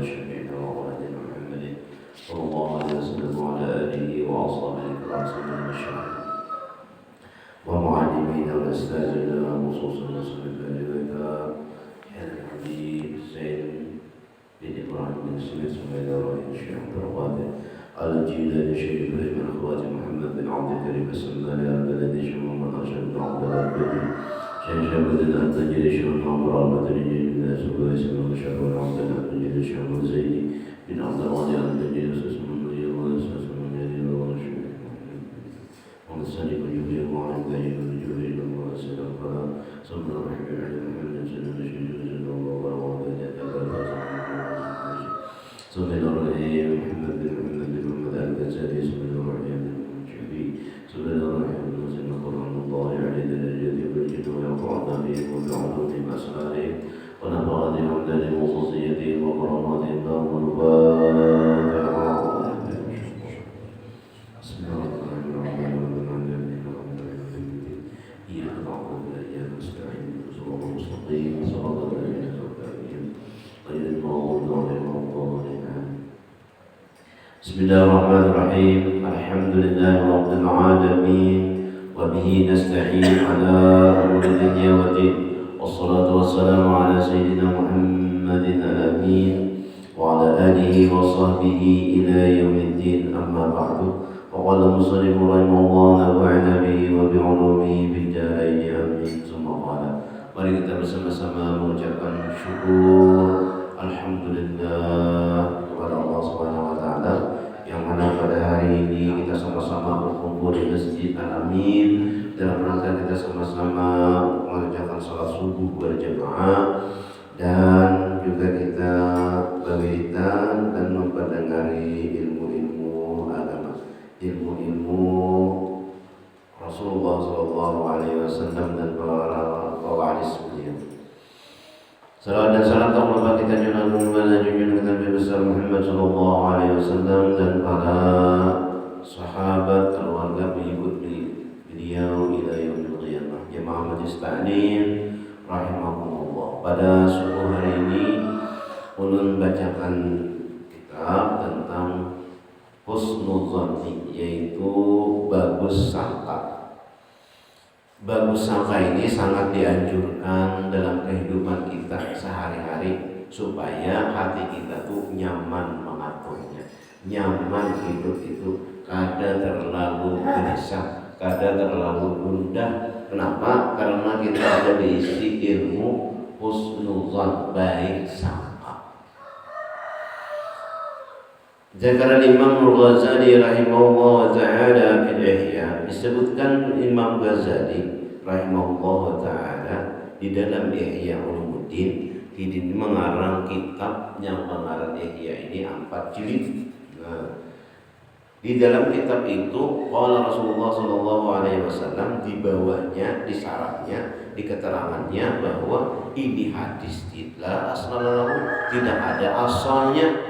وشفيعنا وولدنا محمد صلى الله عليه وسلم وعلى آله وأصحابه الكرام سيدنا الشرف ومعلمينا وأستاذنا وخصوصا وصحبه الكتاب حلم الحديث زين بن إبراهيم بن سويس وإلى رأي الشيخ عبد القادر الجيلاني شيخ من أخوات محمد بن عبد الكريم السماني الذي شمع من أرشد بن عبد الله البدري شيخ بدر التجري شيخ عمر المدني من سبوي سمع شيخ عبد الله التجري شيخ زيدي بن عبد الغني التجري اسم النبي واساس من يدين ورشد ونسأل من يبيه وعن ذلك من يبيه واسد فلا صبر رحمه علم محمد سنة شيخ جزء الله وعبد صلى الله عليه محمد بن محمد بن محمد الغزالي صلى الله عليه الشافعي صلى الله عليه وسلم قرآن الله عليه درجات والجد ويقعد به وبعلوم أسراره ونبغض عمدان وخصوصيته وكرامات الله والفاتحة بسم الله الرحمن الرحيم إياك نعبد وإياك نستعين صراط المستقيم صراط الذين أنعمت عليهم غير المغضوب عليهم ولا الضالين. بسم الله الرحمن الرحيم الحمد لله رب العالمين وبه نستعين على أمور الدنيا والدين والصلاة والسلام على سيدنا محمد الأمين وعلى آله وصحبه إلى يوم الدين أما بعد وقال المصنف رحمه الله نفعنا به وبعلومه بالدارين آمين ثم قال mari kita bersama-sama mengucapkan syukur alhamdulillah kepada Allah Subhanahu wa taala yang mana pada hari ini kita sama-sama berkumpul di Masjid Al-Amin dalam rangka kita sama-sama mengerjakan salat subuh berjamaah dan juga kita berwiridan dan mempelajari ilmu-ilmu agama, ilmu-ilmu Rasulullah Sallallahu Alaihi Wasallam dan para pewaris beliau. Salawat dan salam Allah kita junjungan Nabi besar Muhammad Sallallahu Alaihi Wasallam dan para sahabat keluarga pengikut beliau ila yaumil qiyamah. Jemaah Majelis Ta'lim rahimakumullah. Pada subuh hari ini ulun bacakan kitab tentang husnul zanni, yaitu bagus sangka. Bagus sangka ini sangat dianjurkan dalam kehidupan kita sehari-hari supaya hati kita tuh nyaman mengaturnya, nyaman hidup itu, kada terlalu gelisah, kada terlalu gundah. Kenapa? Karena kita ada diisi ilmu husnuzan, baik sangka. Zakar Imam Al-Ghazali rahimahullah ta'ala fil Ihya, disebutkan Imam Ghazali rahimahullah ta'ala di dalam Ihya Ulumuddin, ini mengarang kitab yang mengarang Ihya ini 4 jilid. Nah, di dalam kitab itu qala Rasulullah sallallahu alaihi wasallam, di bawahnya, di syaratnya, di keterangannya bahwa ini hadis tidak asnalahu, tidak ada asalnya.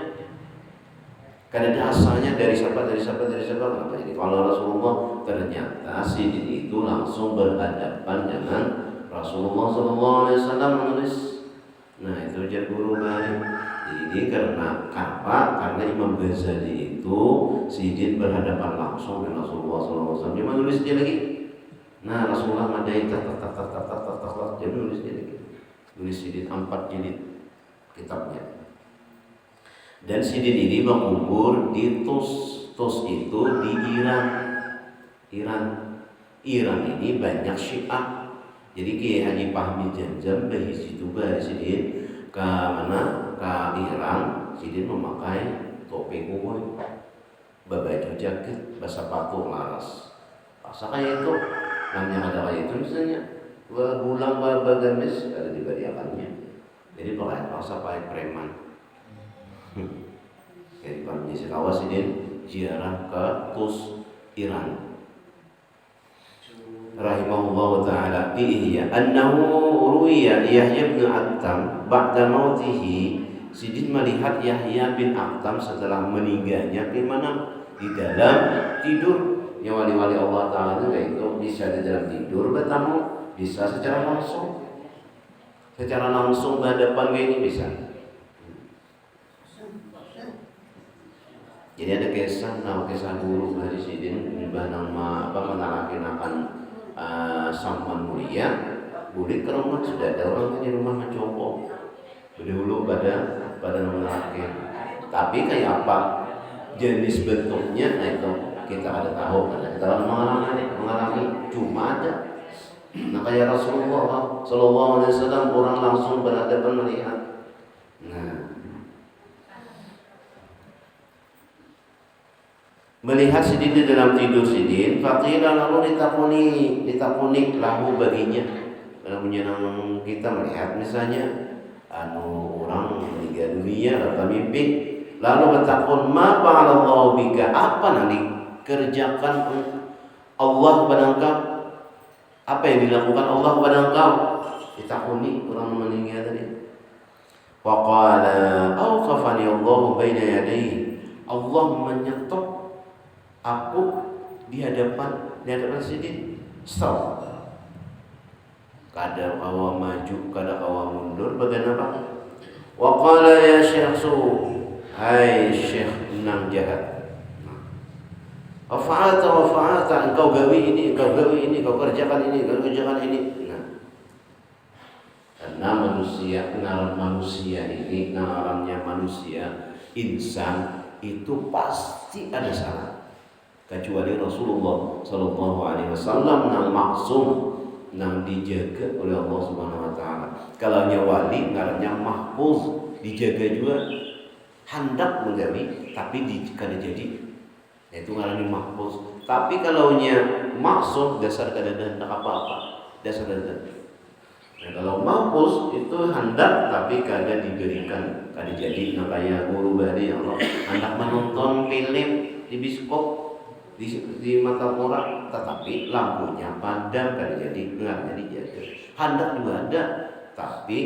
Karena ada asalnya dari siapa. Kenapa? Jadi kalau Rasulullah ternyata sidin itu langsung berhadapan dengan Rasulullah SAW menulis. Nah itu jadi guru baik. Jadi karena apa? Karena Imam Ghazali itu sidin berhadapan langsung dengan Rasulullah SAW. Dia menulis dia lagi. Nah Rasulullah madai dia menulis dia lagi. Tulis sidin 4 jilid kitabnya. Dan sidin ini mengubur di Tus itu di Iran ini banyak Syiah. Jadi Kiai Haji Fahmi Jamzam bahisi juga sidin ke mana, ke Iran, sidin memakai topi koboi, baju jaket, sepatu laras. Masa kayak itu, namanya ada kayak itu misalnya, bulang bagamis ada diberiakannya. Jadi pakai preman. Jadi Pak Jisi Kawas ini ziarah ke Tus Iran rahimahullah ta'ala bi'ihya annahu ruwiya Yahya bin Aqtam ba'da mautihi. Sidin melihat Yahya bin Aqtam setelah meninggalnya di mana? Di dalam tidur. Ya wali-wali Allah ta'ala itu bisa di dalam tidur bertemu, bisa secara langsung berhadapan kayak ini bisa. Jadi ada kisah dulu dari sidin nama menarikinakan sampan mulia, boleh ke rumah sudah ada orang di rumah mencoba. Dulu pada menarakin. Tapi kayak apa jenis bentuknya, nah itu kita ada tahu, kita mengalami cuma ada. Nah kayak Rasulullah Sallallahu Alaihi Wasallam orang langsung berhadapan melihat. Nah, melihat sidin di dalam tidur sidin, faqila lalu ditakuni lahu baginya. Kalau menyenang kita melihat misalnya orang meninggal dunia atau mimpi, lalu bertakun ma fa'alallahu bika, apa nanti kerjakan Allah kepada engkau, apa yang dilakukan Allah kepada engkau. Ditakuni orang meninggal tadi. Wa qala awqafani Allah baina yadayhi, Allah menyetop aku di hadapan sidin. Stop. Kadang kawa maju, kadang kawa mundur, bagian apa? Wa qala ya Syekh hai Syekh nang jahat. Fa'ata engkau gawe ini, engkau kerjakan ini, Nah. Karena ngarannya manusia, insan itu pasti ada salah. Kecuali Rasulullah Sallallahu Alaihi Wasallam yang maksum, yang dijaga oleh Allah Subhanahu Wa Taala. Kalau wali ngarannya mahfuz, dijaga juga, hendak menggawi tapi kada jadi, itu ngarannya mahfuz. Tapi kalau maksum dasar kada hendak apa-apa, dasar hendak. Nah, kalau mahfuz itu hendak tapi kada diberikan, kada jadi. Nah kayak guru badi Allah hendak menonton film di bioskop di mata orang, tetapi lampunya padam, kada jadi, enggak jadi jaga. Hendak juga ada, tapi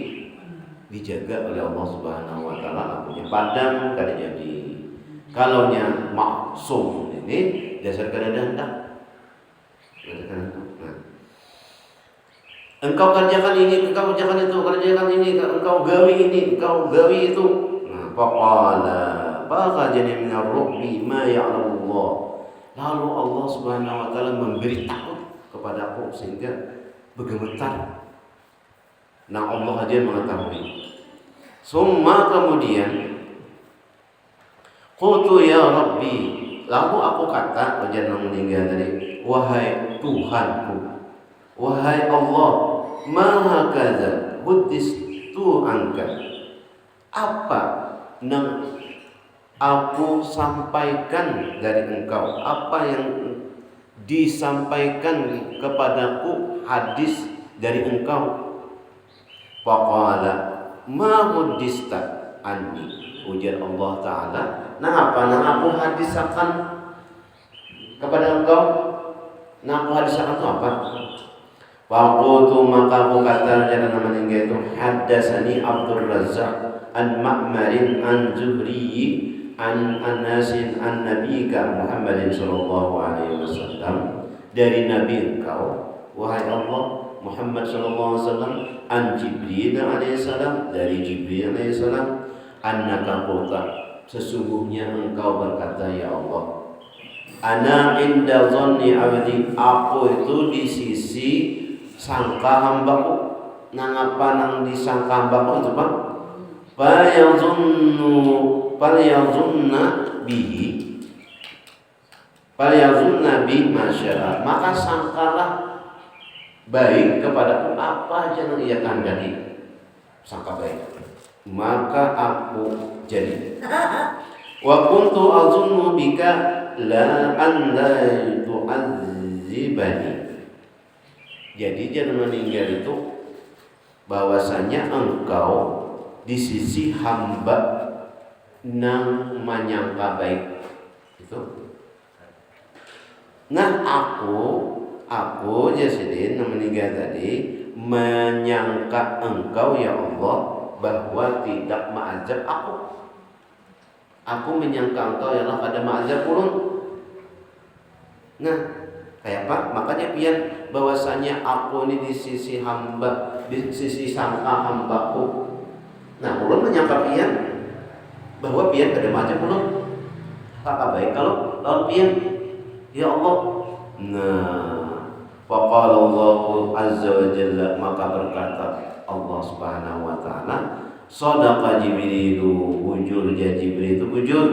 dijaga oleh Allah Subhanahu Wa Taala, lampunya padam, kada jadi. Kalau maksum ini dasar kada hendak. Nah, engkau kerjakan ini, engkau kerjakan itu, kerjakan ini, engkau gawi ini, engkau gawi itu. Nah, faqala faqajani min ar-ru'bi ma ya'lamullah. Lalu Allah Subhanahu Wa Taala memberi takut kepadaku sehingga bergemetar. Nah Allah aja mengetahui. Summa kemudian qultu ya Rabbi, lalu aku kata jangan meninggal tadi, wahai Tuhanku, wahai Allah, ma hakaza budistu angka, apa nang aku sampaikan dari engkau, apa yang disampaikan kepadaku hadis dari engkau. Faqala ma hudista anni, ujar Allah Ta'ala, nah apa yang aku hadisakan kepada engkau, nah aku hadisakan itu apa? Faqultu, maka aku kata jangan meninggal itu, hadasani Abdul Razzaq an Ma'marin an Zuhri an Anasin an Nabiyika Muhammadin sallallahu alaihi wasallam, dari Nabi engkau wahai Allah Muhammad sallallahu alaihi wasallam, an Jibril alaihi salam, dari Jibril alaihi salam, annaka qulta, sesungguhnya engkau berkata ya Allah, ana inda dhanni abdi, aku itu di sisi sangka hambaku. Nang apa nang disangka hambaku itu Pak? Falyazunna bi masyarakat, maka sangkalah baik kepadaku apa aja yang ia kehendaki, sangka baik, maka aku jadi. Wa kuntu azunnu bika la tu'adzibani, jadi jangan meninggal itu bahwasanya engkau di sisi hamba nang menyangka baik itu. Nah aku Jasidin meninggal tadi menyangka engkau ya Allah bahwa tidak ma'azab aku. Aku menyangka engkau ya Allah pada ma'azab ulun. Nah kayak apa? Makanya pian bahwasanya aku ini di sisi hamba, di sisi sangka hambaku. Nah ulun menyangka pian bahwa pian pada ma'azab ulun. sangka baik. Kalau lawan pian, ya Allah. Nah, faqala Allah azza wa jalla, maka berkata Allah Subhanahu wa taala, shadaqa Jibrilu, bujur Jibril itu bujur.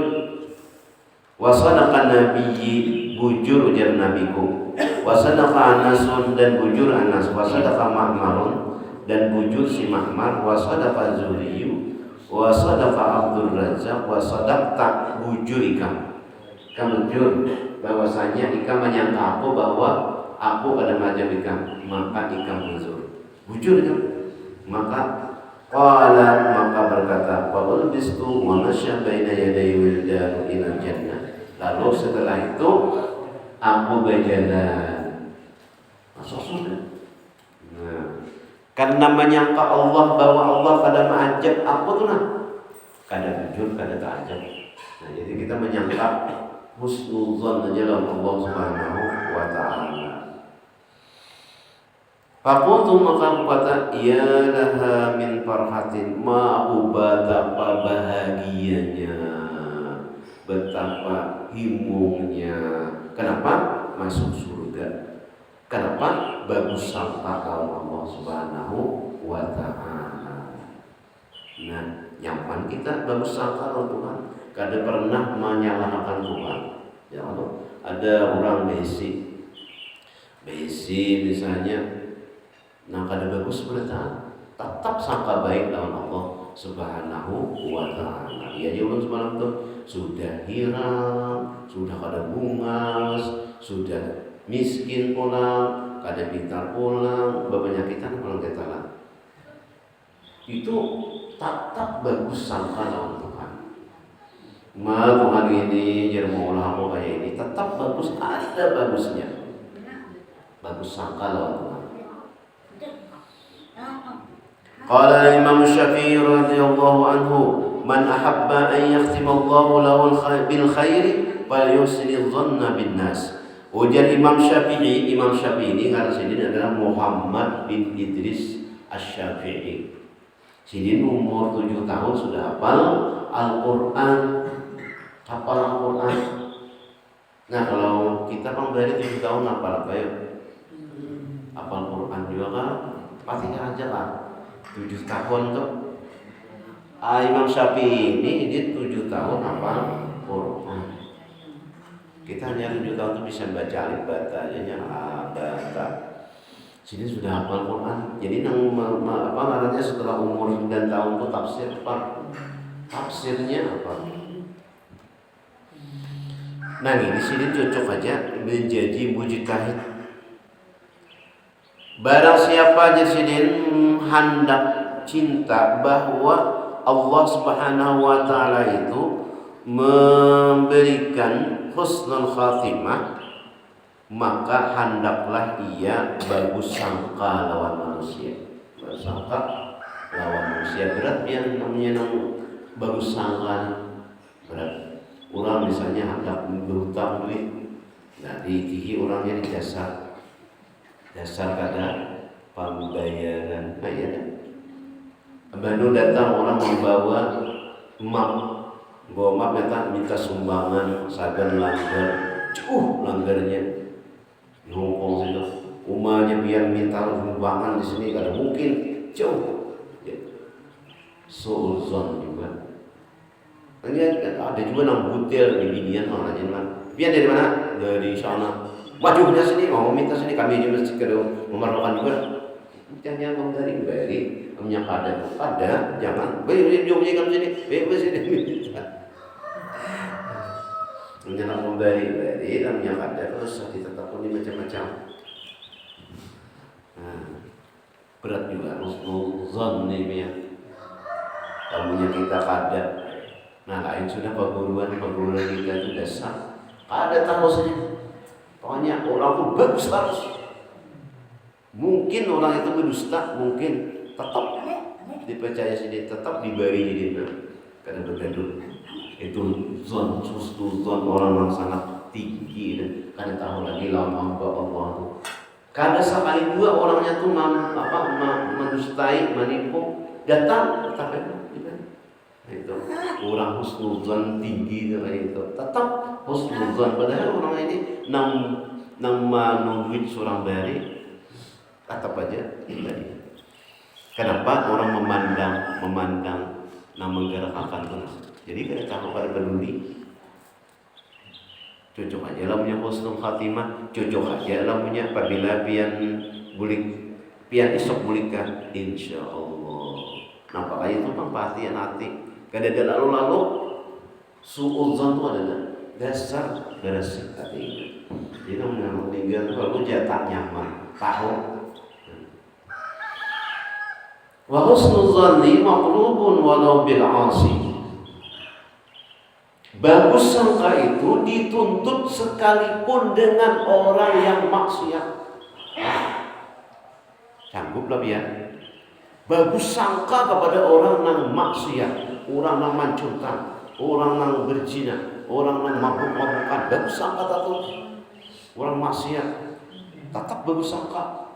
Wa sadaqa nabiyyi, bujur ujar nabiku. Wa sadaqa Anasun, dan bujur Anas. Wa sadaqa Ma'marun, dan bujur si Ma'mar. Wa sadaqa Zuhriyu, wa sadaqa Abdul Razzaq, wa sadaqta, bujur ikam. Ikam bujur bahwasanya ikam menyangka aku bahwa aku ada macam ikam, maka ikam bujur ikam. Maka qala, maka berkata, fa ulbistu wa masya baina yaday wildan ila jannah. Lalu setelah itu aku berjalan masuk surga. Nah, karena menyangka Allah bahwa Allah kada mengajak aku tuh nah, kada bujur, kada ta'ajab. Nah, jadi kita menyangka husnuzan aja dalam Allah Subhanahu wa taala. Faqultu, maka kata, ya laha min farhatin, ma'u betapa bahagianya, betapa himungnya. Kenapa? Masuk surga. Kenapa? Bagus sangka kalau Allah Subhanahu wa ta'ala. Nah, nyaman kita bagus sangka kalau Tuhan. Kada pernah menyalahkan Tuhan. Ya Allah, ada orang besi misalnya, nah kada bagus berita, tetap sangka baik lawan Allah Subhanahu wa ta'ala. Ya Allah semalam tuh sudah hiram, sudah kada bungas, sudah miskin pulang, kada pintar pulang, berpenyakitan pulang kita lah. Itu tetap bagus sangka lawan Tuhan. Tuhan ini jadi maulah aku kayak ini, tetap bagus, ada bagusnya. Bagus sangka lawan Tuhan. Qala Imam Syafi'i radhiyallahu anhu, man ahabba an yakhtima Allahu lahu bil khairi falyusni dhanna bin nas. Ujar Imam Syafi'i ini karena sini adalah Muhammad bin Idris Asy-Syafi'i. Sini umur 7 tahun sudah hafal Al-Qur'an. Nah, kalau kita dari 7 tahun hafal apa ya? Hafal Quran juga kan? Pasti aja lah. 7 tahun tuh. Imam Syafi'i ini dia 7 tahun hafal Quran. Kita hanya 7 tahun tuh bisa baca alif bata aja, bata. Sini sudah hafal Quran. Jadi apa namanya setelah umur 9 tahun tuh tafsir apa? Tafsirnya apa? Nah, ini di sini cocok aja menjadi mujtahid. Barang siapa di sini hendak cinta bahwa Allah Subhanahu wa taala itu memberikan husnul khatimah, maka hendaklah ia bagus sangka lawan manusia. Bersangka lawan manusia berat yang namanya bagus sangka berat. Orang misalnya hendak berhutang duit, nah dikihi orangnya di dasar kada pembayaran. Nah ya, baru datang orang membawa map datang minta sumbangan sagan langgar, langgarnya di Hongkong situ, umahnya biar minta sumbangan di sini kada mungkin, jauh, seuzon juga. Ada juga nang butil di binian orangnya kan. Dia dari mana? Dari sana. Maju ke sini, mau minta sini, kami juga mesti memerlukan juga. Jangan dari menyangka ada, jangan. Baik, jom kamu sini, baik sini. Menyangka memberi, dan menyangka ada terus ditetapkan macam-macam. Nah, berat juga husnuzan nih ya. Kamunya kita kada. Nah, lain sudah perguruan kita itu dasar. Ada tahu saja. Pokoknya orang itu bagus. Mungkin orang itu berdusta, mungkin tetap dipercaya sini, tetap diberi jadi karena bergaduh. Itu zon orang yang sangat tinggi dan kada tahu lagi lawan Allah itu. Kada sekali dua orangnya tuh mendustai, menipu, datang tapi itu orang husnuzan tinggi kayak itu, tetap husnuzan. Padahal orang ini nama duit seorang bari, tetap aja tadi. Kenapa orang memandang nama menggerakkan itu? Jadi kalau pada peduli, cocok aja lah punya husnul khatimah, cocok aja lah punya apabila pian esok bulikan, insya Allah. Nampak aja itu perhatian hati. Kadang lalu suudzon itu adalah dasar bersih hati. Jadi kalau meninggal kalau jatah nyaman, tahu. Wa husnul dzanni maqlubun walau bil 'asi. Bagus sangka itu dituntut sekalipun dengan orang yang maksiat. Sangguplah ya. Bagus sangka kepada orang yang maksiat, orang yang mancurkan, orang yang berzina, orang yang mabuk-mabukan. Bagus sangka tak orang maksiat, tetap bagus sangka.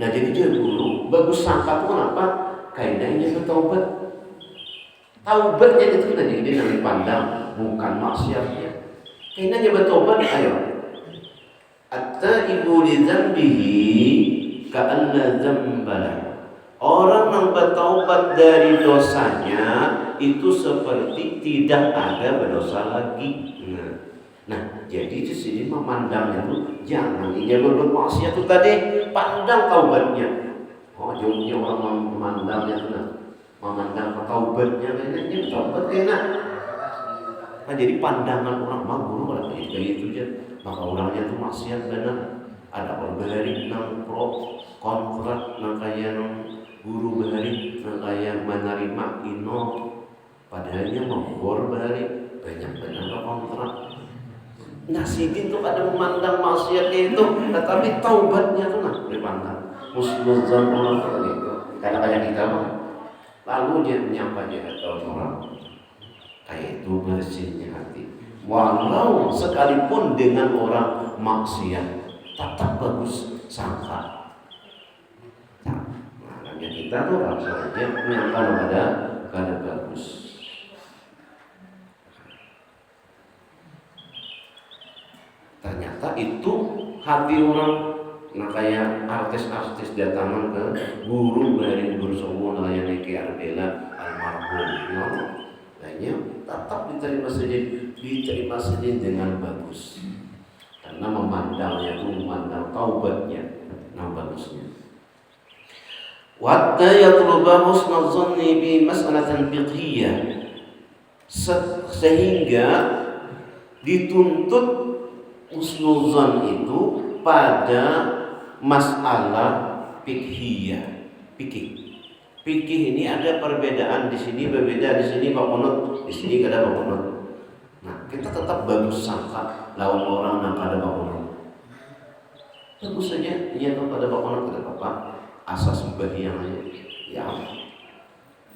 Nah jadi dia dulu bagus sangka itu kenapa? Kayaknya bertaubat. Taubatnya itu tadi dia nanti pandang bukan maksiatnya. Kayaknya bertobat, ayo. Atta ibu li dzambihi ka'anna dzambala. Orang yang bertaubat dari dosanya itu seperti tidak ada berdosa lagi. Nah, jadi di sini memandangnya itu jangan dia berbuat maksiat itu tadi, pandang taubatnya. Oh, jauhnya orang memandangnya itu memandang taubatnya kayaknya taubat enak. Nah, jadi pandangan orang guru kalau kayak itu aja, maka orangnya itu maksiat benar. Ada orang behari nang pro kontrak nang kaya nang guru behari nang kaya menerima ino, padahalnya membor behari banyak benar kontrak. Nasidin tuh ada memandang maksiatnya itu, tetapi taubatnya tuh nah dipandang. Musnuzan orang tuh gitu. Kadang-kadang kita mah lalu dia menyapa jahat orang kayak itu bersihnya hati. Walau sekalipun dengan orang maksiat, tetap bagus sangka. Nah, makanya kita tuh harus saja menyangka pada bagus. Ternyata itu hati orang. Nah kayak artis-artis datangan ke guru dari guru semua namanya Niki Ardela almarhum, lainnya tetap diterima saja dengan bagus karena memandangnya itu memandang taubatnya, nah bagusnya. Wa yatluba husnul dhanni bi mas'alatin fiqhiyah, sehingga dituntut husnuzan itu pada masalah fiqhiyah. Fikih ini ada perbedaan di sini, berbeda di sini Pak Munut, di sini ada Pak Munut. Nah, kita tetap bagus sangka lawan orang yang ada Pak Munut. Bagus saja, iya tuh pada Pak Munut tidak apa-apa. Asas sembahyang aja. Ya.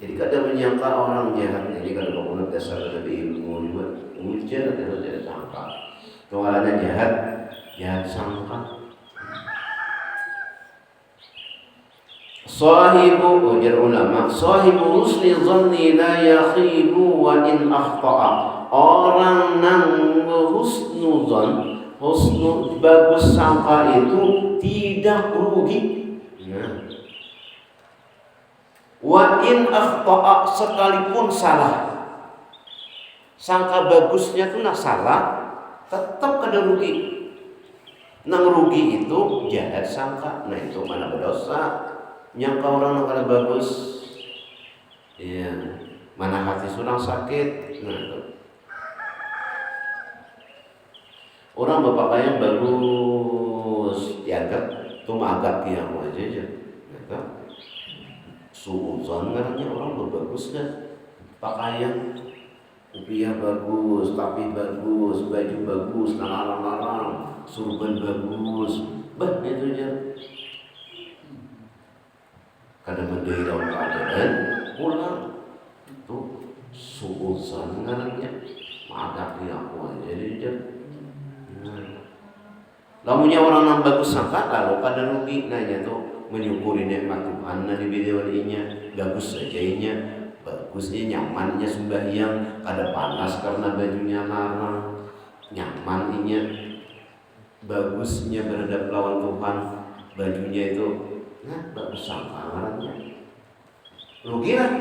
Jadi kadang menyangka orang jahat, jadi kalau Pak Munut dasar dari ilmu juga, ujian atau tidak sangka. Kalau ada jahat sangka. Sahibu ujar ulama, sahibu husni dhanni la yakhibu wa in akhta'a. Orang nang husnu bagus sangka itu tidak rugi. Nah. Wa in akhta'a, sekalipun salah. Sangka bagusnya itu salah, tetap kada rugi. Nang rugi itu jahat sangka. Nah itu mana berdosa. Nyangka orang yang kada bagus, iya, mana hati surang sakit. Nah itu. Orang bapak yang bagus dianggap tuh agak yang aja. Nah, suuzon karena orang berbagus kan, pakaian rupiah bagus, tapi bagus, baju bagus, larang-larang, surban bagus, itu aja. Kadang mendai dalam keadaan pulang itu suuzon karena agak aku aja dia. Lamunya orang yang bagus sangka lalu kada rugi, nanya tuh menyukuri nikmat Tuhan di video ininya bagus saja inya bagusnya nyamannya sembahyang, kada panas karena bajunya larang, nyamannya bagusnya berhadap lawan Tuhan, bajunya itu bagus sangkarannya, rugi lah,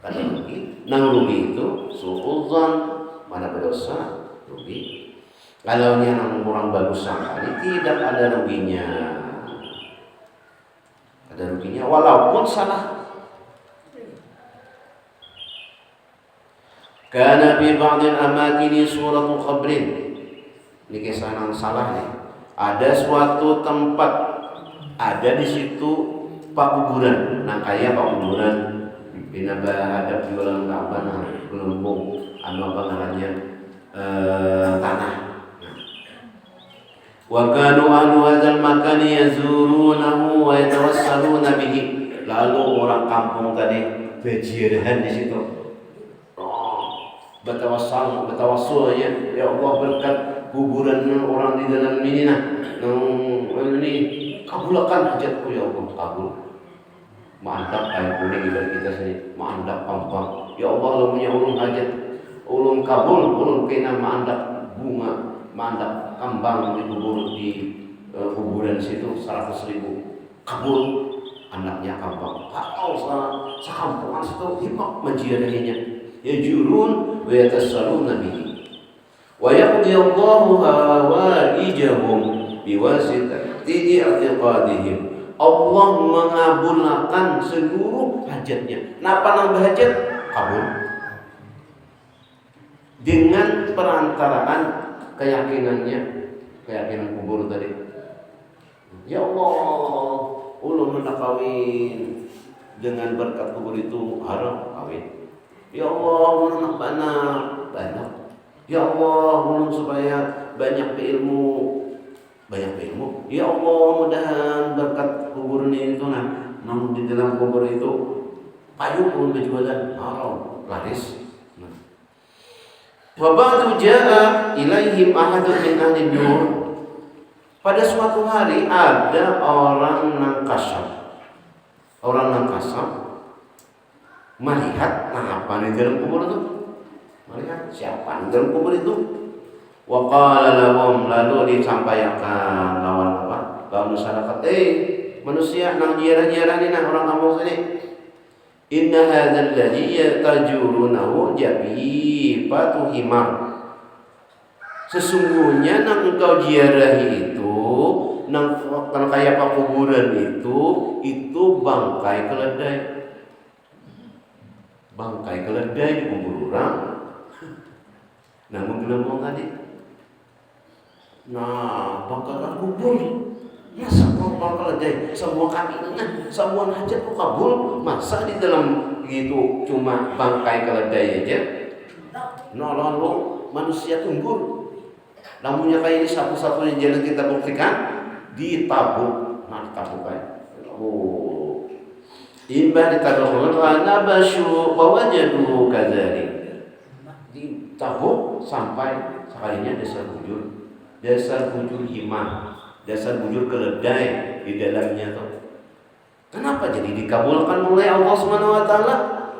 kada rugi. Nang rugi itu suudzon, mana berdosa, rugi. Kalau yang kurang bagus sangkanya tidak ada ruginya, walaupun salah. Kana fi ba'dil amakini suratul qabrin. Ini kisah yang salah nih. Ada suatu tempat, ada di situ pakuburan. Nah kayak pakuburan binaba ada di dalam Ka'bah, gelembung anu apa namanya tanah. Wa kanu ahlu hadzal makani yazurunahu wa yatawassaluna bihi. Lalu orang kampung tadi berjirahan di situ. Bertawassul ya Allah berkat kuburan orang di dalam ini ini kabulkan hajatku ya Allah, kabul. Mantap kain kuning ibarat kita sini, mantap pampang. Ya Allah lo punya ulun hajat, ulun kabul, ulun kena mantap bunga, mantap kambang dikubur di kuburan situ 100.000 kabul, anaknya kambang. Kalau sekampungan situ himak menjiadahinya. Yajurun wa yatassaluna bihi wa yaqdi Allahu hawaijahum biwasitati i'tiqadihim. Allah mengabulkan seluruh hajatnya. Napa nang hajat? Kabul. Dengan perantaraan keyakinan kubur tadi. Ya Allah, ulun hendak kawin, dengan berkat kubur itu haram kawin. Ya Allah, ulun banyak. Ya Allah, ulun supaya banyak berilmu. Ya Allah, mudahan berkat kubur ini itu namun di dalam kubur itu payung ulun berjualan haram, laris. Wa ba'du ja'a ilaihim ahadun min ahli nur. Pada suatu hari ada orang nang kasab melihat apa di dalam kubur itu. Melihat siapa di dalam kubur itu. Wa qala lahum, lalu disampaikan lawan masyarakat, manusia nang jiarah-jiarah ni orang kampung sini. Inna hadzal ladzi yatajurunahu jabifatu himar. Sesungguhnya nang engkau jiarahi itu, nang kayak kuburan itu bangkai keledai. Bangkai keledai di kubur orang. Namun gelembung tadi. Nah, bangkai kubur. Masa bangkai keledai semua kami semua hajat ku kabul, masa di dalam gitu cuma bangkai keledai aja. Nah, lalu manusia tunggu. Namunnya kayak ini satu-satunya jalan kita buktikan ditabuk. Nah, ditabuk kayak. Oh. Imba ditabuk nabasyu wa wajadu kadzalik. Ditabuk sampai sekalinya dasar bujur iman, dasar bujur keledai di dalamnya tuh. Kenapa jadi dikabulkan oleh Allah Subhanahu wa taala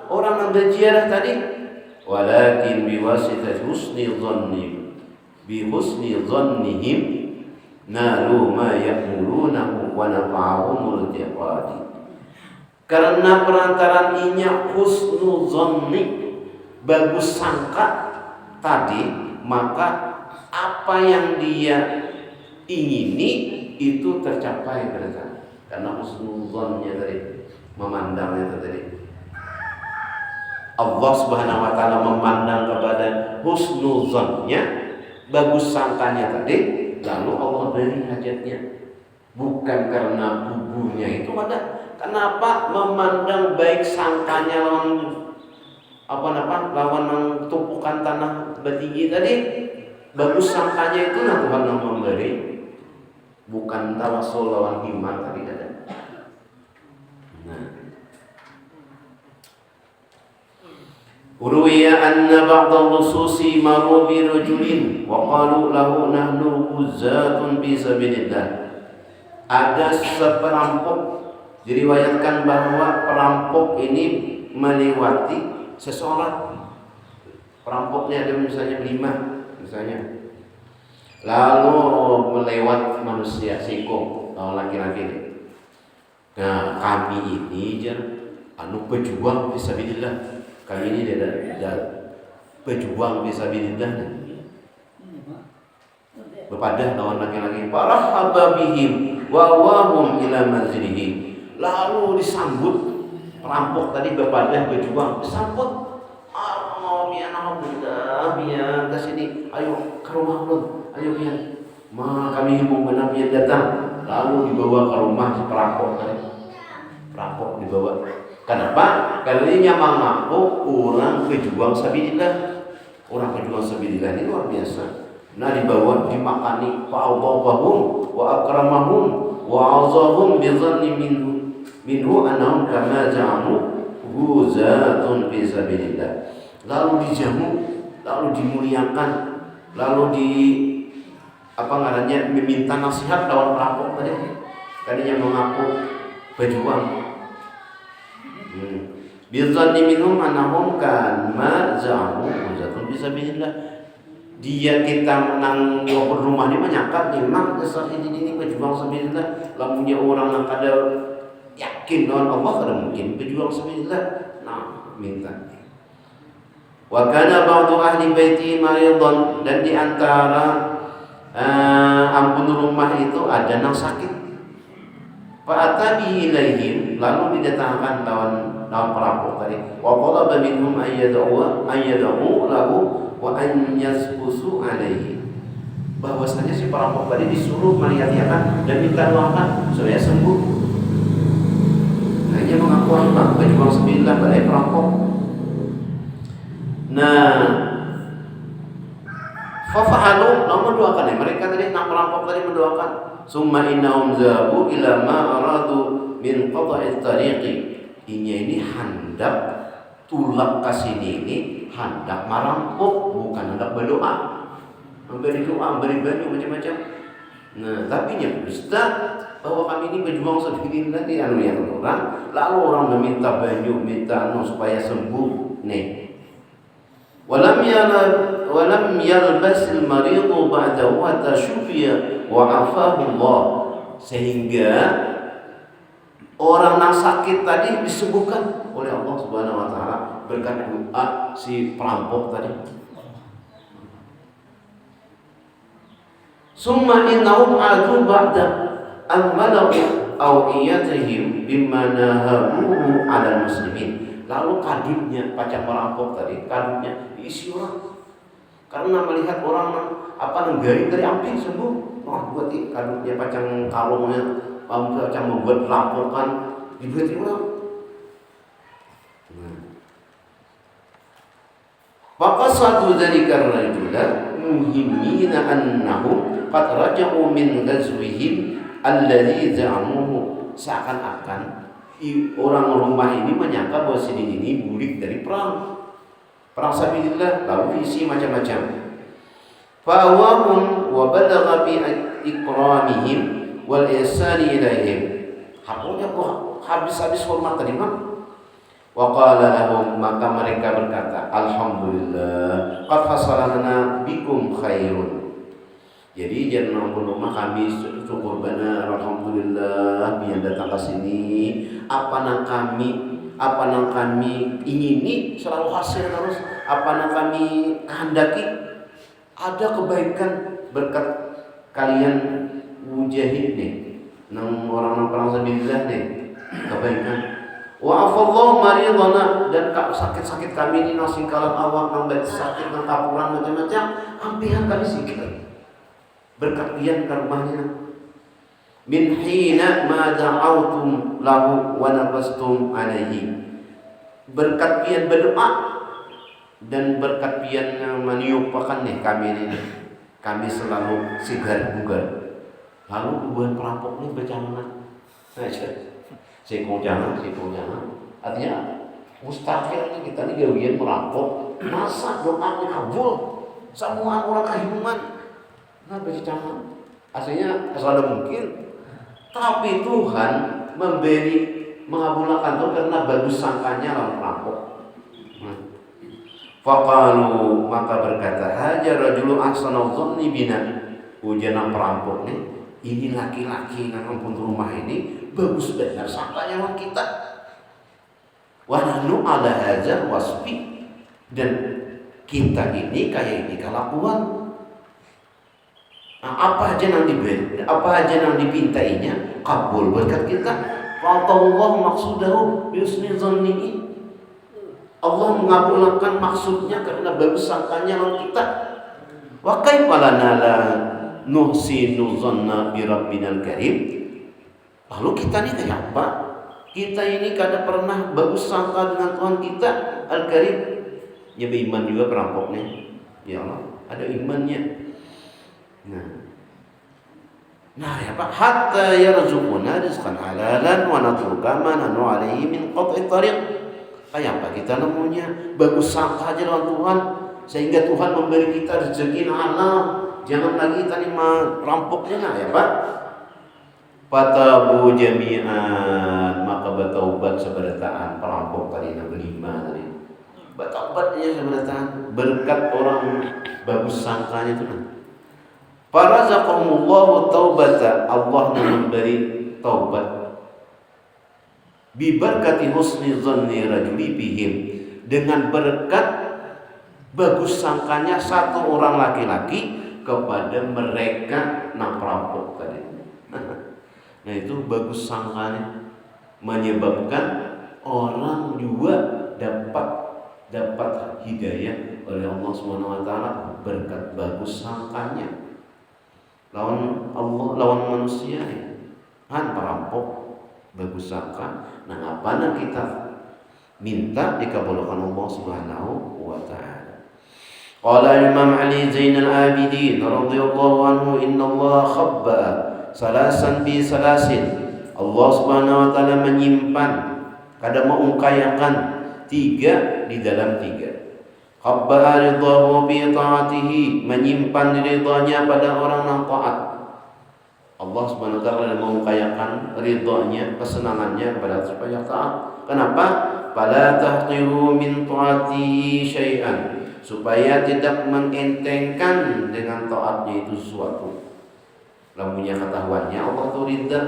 orang yang berziarah tadi? Walakin biwasitati husni dhannihim nalu ma ya'murunahu wa nafa'ahumul i'tiqadi. Karena perantaraan inya husnul dhanni, bagus sangka tadi, maka apa yang dia ingini itu tercapai berarti. Karena husnuzonnya tadi, memandangnya tadi. Allah Subhanahu wa taala memandang kepada husnuzonnya, bagus sangkanya tadi, lalu Allah beri hajatnya. Bukan karena kuburnya itu ada. Kenapa memandang baik sangkanya lawan tumpukan tanah bertinggi tadi? Bagus sangkanya itu Tuhan yang memberi, bukan tawassul lawan iman tadi ada. Nah, Urwiya anna ba'da lususi maru bi rajulin wa qalu lahu nahnu uzzatun bi sabilillah. Ada seperampok, diriwayatkan bahwa perampok ini melewati seseorang, perampoknya ada misalnya 5 misalnya, lalu melewat manusia siko laki-laki. Nah kami ini pejuang fisabilillah, kami ini ada pejuang fisabilillah, berpadah lawan laki-laki. Farahaba bihim wa wahum ila manzilihi, lalu disambut perampok tadi, berpadah berjuang disambut. Alhamdulillah biar ke sini, ayo ke rumah lu, ayo biar kami himbau benar biar datang. Lalu dibawa ke rumah si perampok tadi, perampok dibawa. Kenapa? Karena ini nyamang mampu orang pejuang sabilillah, orang pejuang sabilillah ini luar biasa. Nah dibawa, dimakani, fa'adhabahum wa akramahum wa azahum bi dhanni minhu annahum kama ja'amu huzatun fi sabilillah. Lalu dijamu, lalu dimuliakan, lalu meminta nasihat lawan perampok tadinya mengaku pejuang. Bi dhanni minhum annahum kama ja'amu huzatun fi sabilillah. Dia kita menang rumah ini menyangka memang dasar ini pejuang sabilillah. Lamunnya orang yang kada yakin dengan Allah kada mungkin pejuang sabilillah. Nah, minta. Wa kana ba'du ahli baiti maridan, dan di antara ampun rumah itu ada yang sakit. Fa atabi ilaihim, lalu didatangkan lawan perampok tadi. Wa talaba minhum ayyad'u lahu wa an yasbusu alaihi, bahwasanya si perampok tadi disuruh melihat-lihatkan dan minta doakan supaya sembuh. Hanya mengaku Allah pejuang sabilillah pada perampok. Nah, fafa'alu, lalu mendoakan mereka tadi, nak perampok tadi mendoakan. Summa innahum zahabu ila ma aradu min qata'it tariqi. Ini hendak tulak kasini ini hendak merampok, bukan hendak berdoa. Memberi doa, memberi baju macam-macam. Nah, tapi nya Ustaz bahwa kami ini berjuang sabilillah di yang orang, lalu orang meminta baju, minta supaya sembuh. Nih. Walam yalbasil maridu ba'dahu hatta syufiya wa afahu Allah, sehingga orang yang sakit tadi disembuhkan oleh Allah Subhanahu wa taala berkat doa si perampok tadi. Summa innahum adu ba'da al-malaku awiyatihim bimma nahabuhu 'ala muslimin. Lalu kadipnya pacak perampok tadi, kadipnya diisi orang. Karena melihat orang negari dari api sembuh. Wah, buat kadipnya pacang kalungnya, pacang membuat laporan dibuat orang. Maka suatu dari karena itulah muhimmina annahum qad raja'u min ghazwihim alladhi za'amuhu, seakan-akan orang rumah ini menyangka bahwa si ini bulik dari perang sabilillah, lalu isi macam-macam. Fa'awahum wa balagha bi ikramihim wal ihsani ilaihim, haknya habis-habis hormat tadi mah. Wa qala lahum, maka mereka berkata, alhamdulillah qad hasalana bikum khairun. Jadi jangan rumah kami syukur benar, alhamdulillah biar datang ke sini. Apa yang kami ingini selalu hasil terus. Apa yang kami kehendaki ada kebaikan berkat kalian mujahid nih, nang orang perang sabilillah nih, kebaikan. Wa afallahu maridana, dan sakit-sakit kami ini nasi kalam awak nang sakit nang kapuran macam-macam, ampihan kami sikit. Berkat pian ke rumahnya. Min hina ma da'autum lahu wa nabastum alaihi, berkat pian berdoa dan berkat pian meniupakan nih kami ini, kami selalu sigar bugar. Lalu buat perampok ini berjangan aja, sekong jangan. Artinya mustahil kita ini gawian merampok, masa doa kabul, semua orang kehidupan. Nah, aslinya asal ada mungkin, tapi Tuhan mengabulkan itu karena bagus sangkanya lawan perampok. Faqalu, maka berkata, hajar rajulu ahsanu dhanni bina. Ujian perampok nih, ini laki-laki yang ngampun rumah ini bagus benar sangkanya lawan kita. Wa nahnu ala hadzal wasfi, dan kita ini kayak ini kelakuan. Nah, apa aja yang diberi, apa aja yang dipintainya kabul berkat kita. Wa ta'allahu maqsudahu bi husni dhannihi. Allah mengabulkan maksudnya karena bagus sangkanya lawan kita. Wa kaifa lana la nuhsinu dhanna bi rabbinal karim. Lalu kita ini kayak apa? Kita ini kada pernah bagus sangka dengan Tuhan kita Al-Karim. Ya beriman juga perampoknya. Ya Allah, ada imannya. Nah ya Pak, hatta yarzuquna rizqan halalan wa natruka ma nanu alaihi min qat'i tariq. Kayak apa kita nemunya bagus sangka aja lawan Tuhan sehingga Tuhan memberi kita rezeki halal. Jangan lagi tadi merampoknya lah ya Pak. Fatabu jami'an, maka bertaubat seberataan perampok tadi yang kelima tadi. Bertaubatnya seberataan berkat orang bagus sangkanya itu nah. Farazaqahumullahu taubata, Allah memberi taubat bibarkati husni dhanni rajuli bihim, dengan berkat bagus sangkanya satu orang laki-laki kepada mereka nak perampok tadi. Nah itu bagus sangkanya menyebabkan orang juga dapat hidayah oleh Allah Subhanahu wa taala berkat bagus sangkanya lawan Allah, lawan manusia ya. Han perampok bagus sangka. Nah, apa yang kita minta dikabulkan Allah Subhanahu wa taala. Qala Imam Ali Zainal Abidin radhiyallahu anhu, inna Allah khabba salasan bi salasin. Allah Subhanahu wa taala menyimpan, kada mengungkayakan tiga di dalam tiga. Khabba ridahu bi ta'atihi, menyimpan ridhanya pada orang yang taat. Allah Subhanahu wa taala mengungkayakan ridhanya, kesenangannya kepada supaya taat. Kenapa? Fala tahqiru min ta'ati syai'an, supaya tidak mengentengkan dengan taatnya itu sesuatu. Lamunnya ketahuannya Allah itu ridha,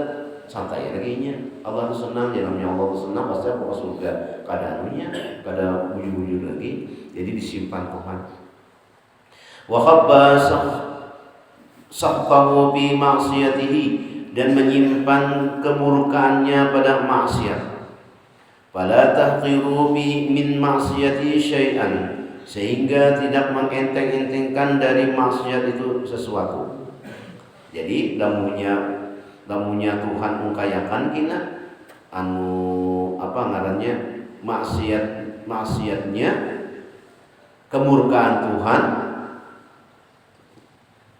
santai laginya. Allah itu senang, dalamnya Allah itu senang, pasti apa ke surga. Kadanunya, kada ujung-ujung lagi. Jadi disimpan Tuhan. Wa khabba sakhtahu bi ma'siyatihi, dan menyimpan kemurkaannya pada maksiat. Fala tahqiru min ma'siyati syai'an, sehingga tidak mengenteng-entengkan dari maksiat itu sesuatu. Jadi lamunya Tuhan ungkayakan kina apa ngarannya maksiatnya kemurkaan Tuhan.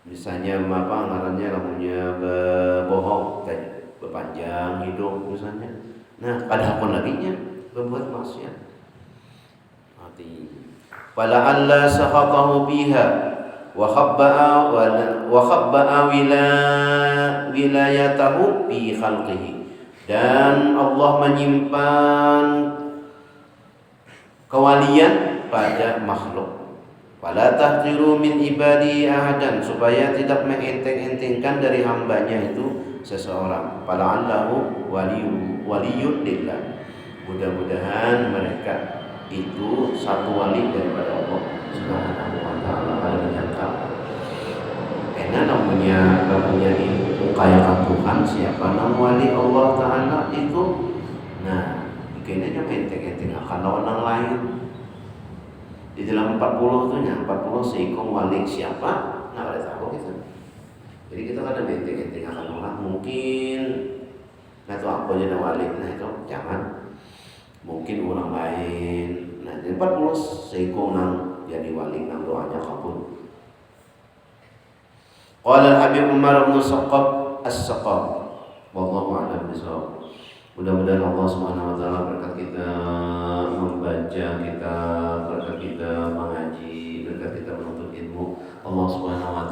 Misalnya apa ngarannya lamunya berbohong tadi, berpanjang hidup misalnya. Nah, ada apa laginya berbuat maksiat. Mati. Fala alla sakhatahu biha wa khabba'a wilayatahu fi khalqihi, dan Allah menyimpan kewalian pada makhluk. Fala tahqiru min ibadi ahadan, supaya tidak mengenteng-entengkan dari hambanya itu seseorang. Fala allahu waliyun lillah, mudah-mudahan mereka itu satu wali daripada Allah Subhanahu wa taala. Pada menyangka karena namanya diukayakan Tuhan siapa nama wali Allah taala itu. Nah, kayaknya enteng-enteng akan lawan yang lain. Di dalam 40 itu 40 seikong wali siapa? Nggak ada tahu kita. Jadi kita kadang enteng-enteng akan orang mungkin nggak tahu apa jadi wali. Nah itu jangan. Mungkin orang lain. Nah, 40 seikong nang jadi wali nang doanya kabul. Qala Habib Umar bin Saqab As-Saqab, wallahu a'lam bishawab. Mudah-mudahan Allah Subhanahu wa taala berkat kita membaca kitab, berkat kita mengaji, berkat kita menuntut ilmu, Allah Subhanahu wa taala